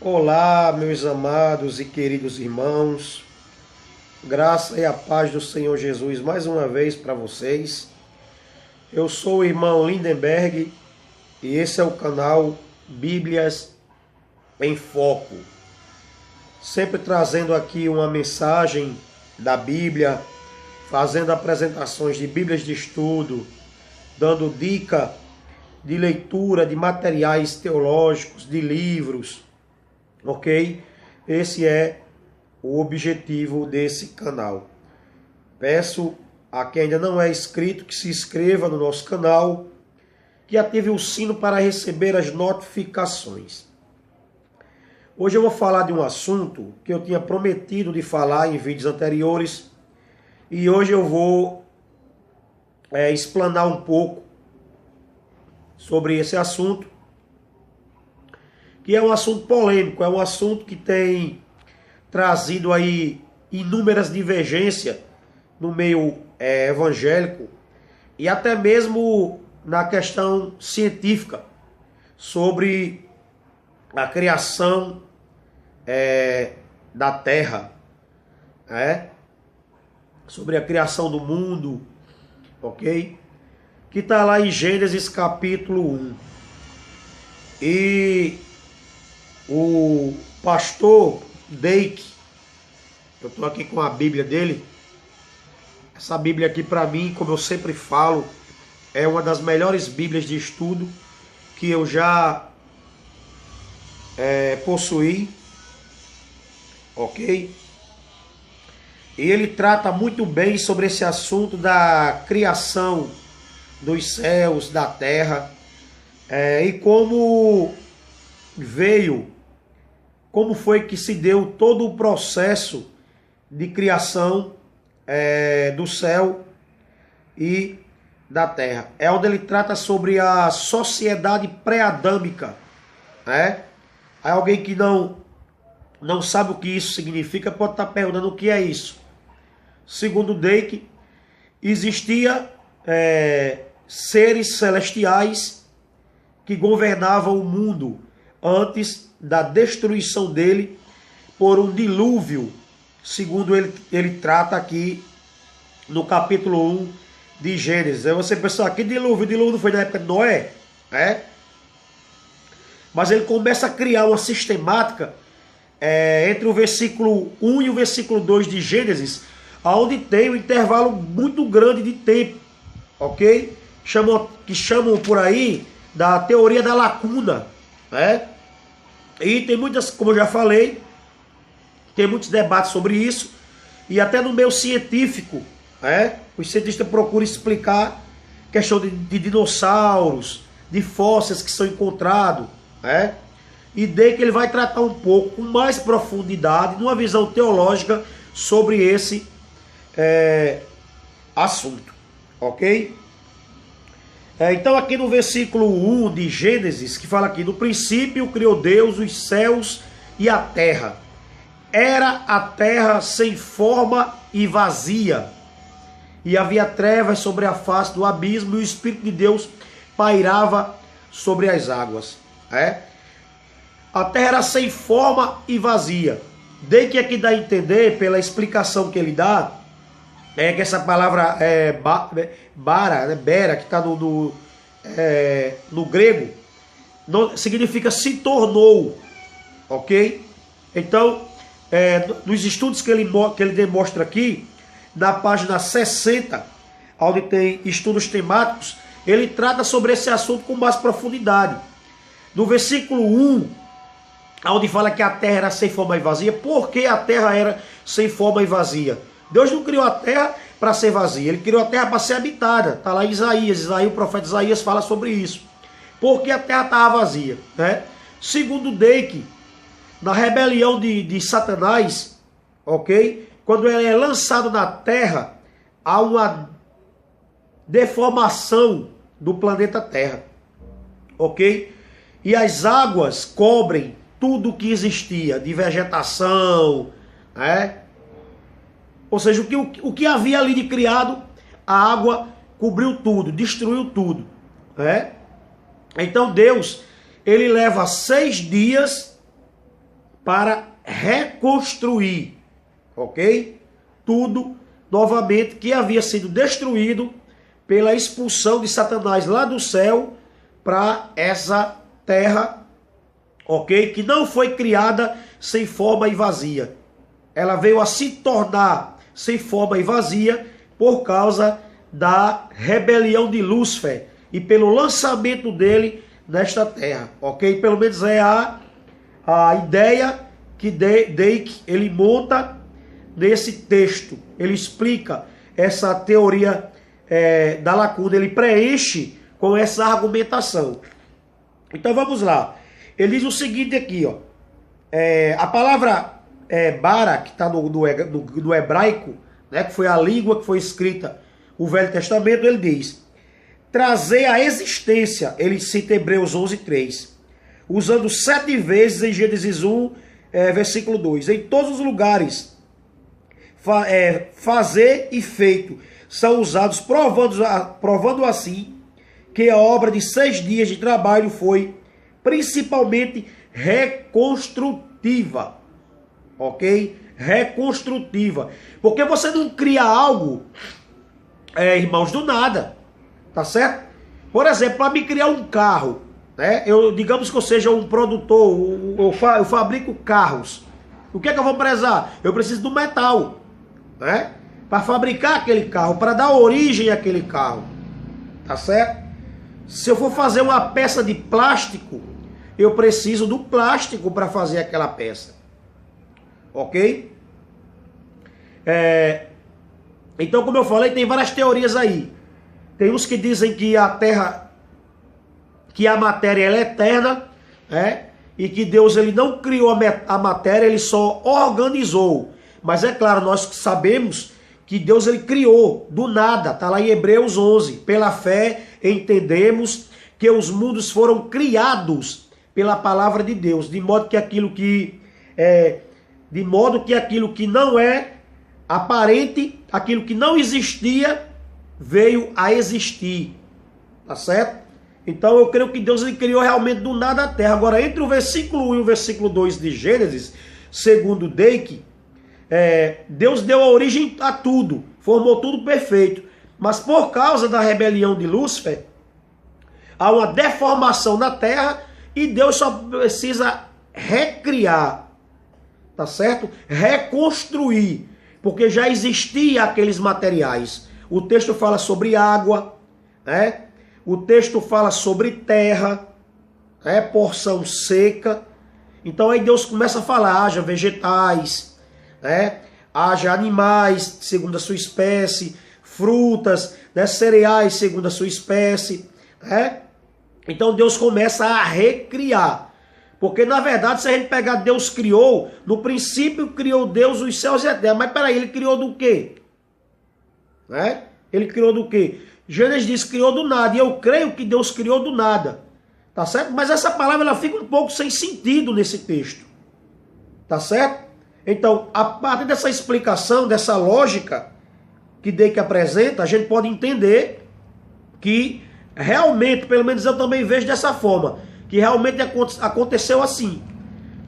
Olá, meus amados e queridos irmãos, graça e a paz do Senhor Jesus mais uma vez para vocês. Eu sou o irmão Lindenberg e esse é o canal Bíblias em Foco, sempre trazendo aqui uma mensagem da Bíblia, fazendo apresentações de Bíblias de estudo, dando dica de leitura de materiais teológicos, de livros. Ok? Esse é o objetivo desse canal. Peço a quem ainda não é inscrito que se inscreva no nosso canal, que ative o sino para receber as notificações. Hoje eu vou falar de um assunto que eu tinha prometido de falar em vídeos anteriores e hoje eu vou explanar um pouco sobre esse assunto, que é um assunto polêmico, é um assunto que tem trazido aí inúmeras divergências no meio evangélico e até mesmo na questão científica sobre a criação da Terra, sobre a criação do mundo, ok? Que está lá em Gênesis capítulo 1. E o pastor Dake, eu estou aqui com a Bíblia dele. Essa Bíblia aqui para mim, como eu sempre falo, é uma das melhores Bíblias de estudo que eu já possuí, ok? E ele trata muito bem sobre esse assunto da criação dos céus, da terra, e como foi que se deu todo o processo de criação do céu e da terra. É onde ele trata sobre a sociedade pré-adâmica. Aí alguém que não sabe o que isso significa pode estar perguntando o que é isso. Segundo Dake, existia seres celestiais que governavam o mundo antes da destruição dele por um dilúvio, segundo ele trata aqui no capítulo 1 de Gênesis. Aí você pensa, que dilúvio? O dilúvio não foi na época de Noé? Mas ele começa a criar uma sistemática entre o versículo 1 e o versículo 2 de Gênesis, onde tem um intervalo muito grande de tempo, ok? Que chamam por aí da teoria da lacuna, E tem muitas, como eu já falei, tem muitos debates sobre isso, e até no meio científico, os cientistas procuram explicar questão de dinossauros, de fósseis que são encontrados, e daí que ele vai tratar um pouco com mais profundidade, numa visão teológica sobre esse assunto, ok? Então aqui no versículo 1 de Gênesis, que fala aqui, no princípio criou Deus os céus e a terra. Era a terra sem forma e vazia, e havia trevas sobre a face do abismo, e o Espírito de Deus pairava sobre as águas. A terra era sem forma e vazia. Daí que aqui dá a entender, pela explicação que ele dá, que essa palavra bera, que está no grego, significa se tornou, ok? Então, nos estudos que ele demonstra aqui, na página 60, onde tem estudos temáticos, ele trata sobre esse assunto com mais profundidade. No versículo 1, onde fala que a terra era sem forma e vazia, por que a terra era sem forma e vazia? Deus não criou a terra para ser vazia, ele criou a terra para ser habitada. Está lá em Isaías, o profeta Isaías fala sobre isso. Por que a terra estava vazia? Segundo Dake, na rebelião de Satanás, ok? Quando ele é lançado na terra, há uma deformação do planeta Terra, ok? E as águas cobrem tudo que existia de vegetação, Ou seja, o que havia ali de criado, a água cobriu tudo, destruiu tudo. Então Deus, ele leva 6 dias para reconstruir, ok? Tudo novamente que havia sido destruído pela expulsão de Satanás lá do céu para essa terra, ok? Que não foi criada sem forma e vazia. Ela veio a se tornar sem forma e vazia por causa da rebelião de Lúcifer e pelo lançamento dele nesta terra, ok? Pelo menos é a ideia que Dake ele monta nesse texto. Ele explica essa teoria da lacuna, ele preenche com essa argumentação. Então vamos lá. Ele diz o seguinte aqui, ó. A palavra bara, que está no hebraico, né, que foi a língua que foi escrita o Velho Testamento, ele diz: trazer à existência, ele cita Hebreus 11:3, usando 7 vezes em Gênesis 1, versículo 2. Em todos os lugares, fazer e feito são usados, provando assim que a obra de 6 dias de trabalho foi principalmente reconstrutiva, ok? Reconstrutiva, porque você não cria algo, irmãos, do nada, tá certo? Por exemplo, para me criar um carro, né? Digamos que eu seja um produtor, eu fabrico carros. O que é que eu vou precisar? Eu preciso do metal, né? Para fabricar aquele carro, para dar origem àquele carro, tá certo? Se eu for fazer uma peça de plástico, eu preciso do plástico para fazer aquela peça, ok? Então, como eu falei, tem várias teorias aí. Tem uns que dizem que a Terra, que a matéria ela é eterna, e que Deus ele não criou a matéria, ele só organizou. Mas é claro, nós sabemos que Deus ele criou do nada, está lá em Hebreus 11. Pela fé entendemos que os mundos foram criados pela palavra de Deus, de modo que aquilo que não é aparente, aquilo que não existia, veio a existir, tá certo? Então eu creio que Deus ele criou realmente do nada a terra. Agora, entre o versículo 1 e o versículo 2 de Gênesis, segundo Dake, Deus deu a origem a tudo, formou tudo perfeito, mas por causa da rebelião de Lúcifer, há uma deformação na terra e Deus só precisa recriar, tá certo? Reconstruir, porque já existia aqueles materiais. O texto fala sobre água, né? O texto fala sobre terra, porção seca. Então aí Deus começa a falar, haja vegetais, haja animais segundo a sua espécie, frutas, cereais segundo a sua espécie, Então Deus começa a recriar. Porque na verdade, se a gente pegar Deus criou, no princípio criou Deus os céus e a terra. Mas peraí, ele criou do quê? Ele criou do quê? Gênesis diz que criou do nada. E eu creio que Deus criou do nada. Tá certo? Mas essa palavra ela fica um pouco sem sentido nesse texto. Tá certo? Então, a partir dessa explicação, dessa lógica que Dake apresenta, a gente pode entender que realmente, pelo menos eu também vejo dessa forma, que realmente aconteceu assim.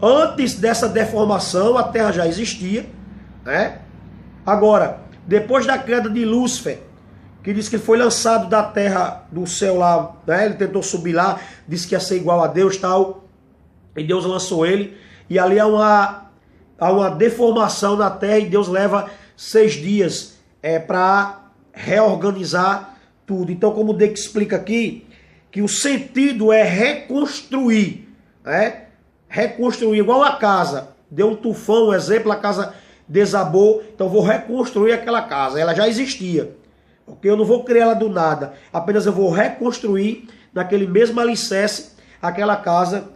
Antes dessa deformação, a terra já existia, Agora, depois da queda de Lúcifer, que diz que ele foi lançado da terra, do céu lá, ele tentou subir lá, disse que ia ser igual a Deus e tal, e Deus lançou ele, e ali há uma deformação na terra, e Deus leva 6 dias para reorganizar tudo. Então, como o Dake explica aqui, que o sentido é reconstruir, reconstruir, igual a casa, deu um tufão, um exemplo, a casa desabou, então vou reconstruir aquela casa, ela já existia, ok? Eu não vou criar ela do nada, apenas eu vou reconstruir naquele mesmo alicerce aquela casa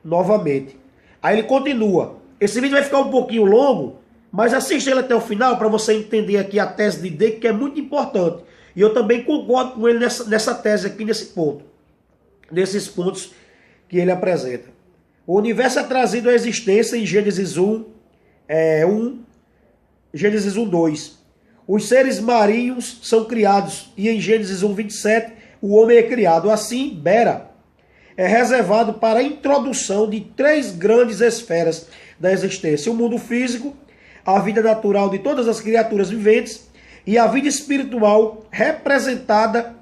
novamente. Aí ele continua. Esse vídeo vai ficar um pouquinho longo, mas assista ele até o final para você entender aqui a tese de Dake, que é muito importante. E eu também concordo com ele nessa tese aqui, nesse ponto. Nesses pontos que ele apresenta. O universo é trazido à existência em Gênesis 1, Gênesis 1:2. Os seres marinhos são criados. E em Gênesis 1:27, o homem é criado. Assim, Bera é reservado para a introdução de 3 grandes esferas da existência: o mundo físico, a vida natural de todas as criaturas viventes e a vida espiritual representada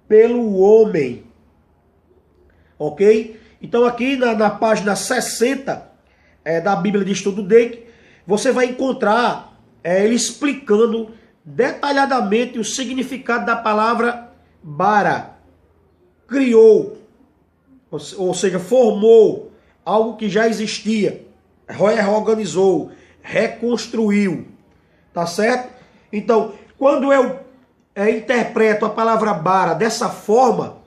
pelo homem. Ok? Então aqui na página 60 da Bíblia de Estudo Dake, você vai encontrar ele explicando detalhadamente o significado da palavra bara. Criou, ou seja, formou algo que já existia, reorganizou, reconstruiu, tá certo? Então, quando eu interpreto a palavra bara dessa forma,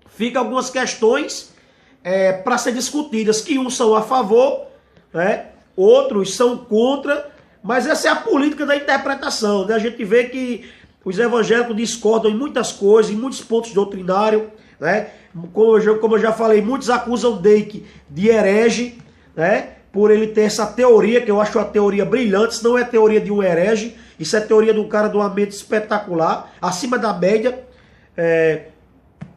fica algumas questões para ser discutidas, que uns são a favor, né? Outros são contra, mas essa é a política da interpretação, né? A gente vê que os evangélicos discordam em muitas coisas, em muitos pontos doutrinários, né? Como eu já falei, muitos acusam Dake de herege, né? Por ele ter essa teoria, que eu acho uma teoria brilhante. Isso não é teoria de um herege, isso é teoria de um cara de uma mente espetacular, acima da média,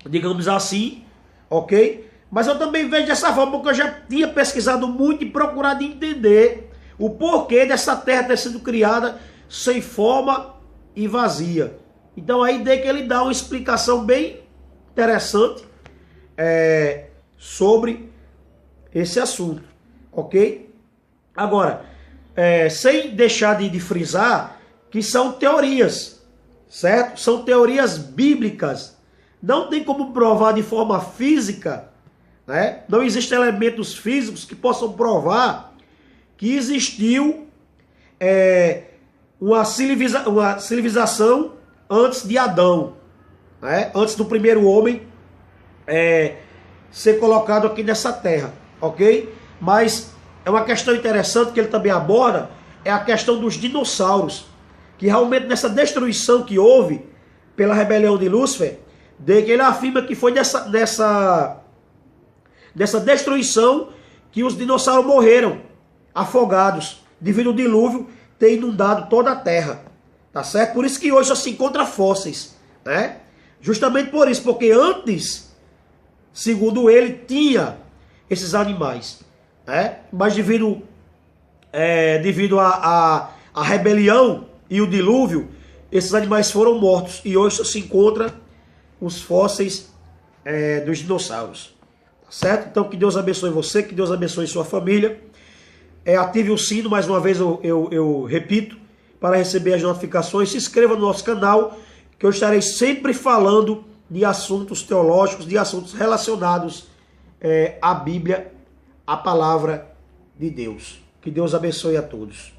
digamos assim, ok? Mas eu também vejo dessa forma, porque eu já tinha pesquisado muito e procurado entender o porquê dessa terra ter sido criada sem forma e vazia. Então aí Dake ele dá uma explicação bem interessante sobre esse assunto, ok? Agora, sem deixar de frisar que são teorias, certo? São teorias bíblicas. Não tem como provar de forma física, né? Não existem elementos físicos que possam provar que existiu uma civilização antes de Adão, né? Antes do primeiro homem ser colocado aqui nessa terra, ok? Mas é uma questão interessante que ele também aborda, é a questão dos dinossauros, que realmente nessa destruição que houve pela rebelião de Lúcifer, ele afirma que foi dessa destruição que os dinossauros morreram afogados, devido ao dilúvio ter inundado toda a terra, tá certo? Por isso que hoje só se encontra fósseis, né? Justamente por isso, porque antes, segundo ele, tinha esses animais, né? Mas devido à rebelião e o dilúvio, esses animais foram mortos e hoje só se encontra os fósseis dos dinossauros, tá certo? Então que Deus abençoe você, que Deus abençoe sua família. Ative o sino, mais uma vez eu repito, para receber as notificações. Se inscreva no nosso canal, que eu estarei sempre falando de assuntos teológicos, de assuntos relacionados à Bíblia, à palavra de Deus. Que Deus abençoe a todos.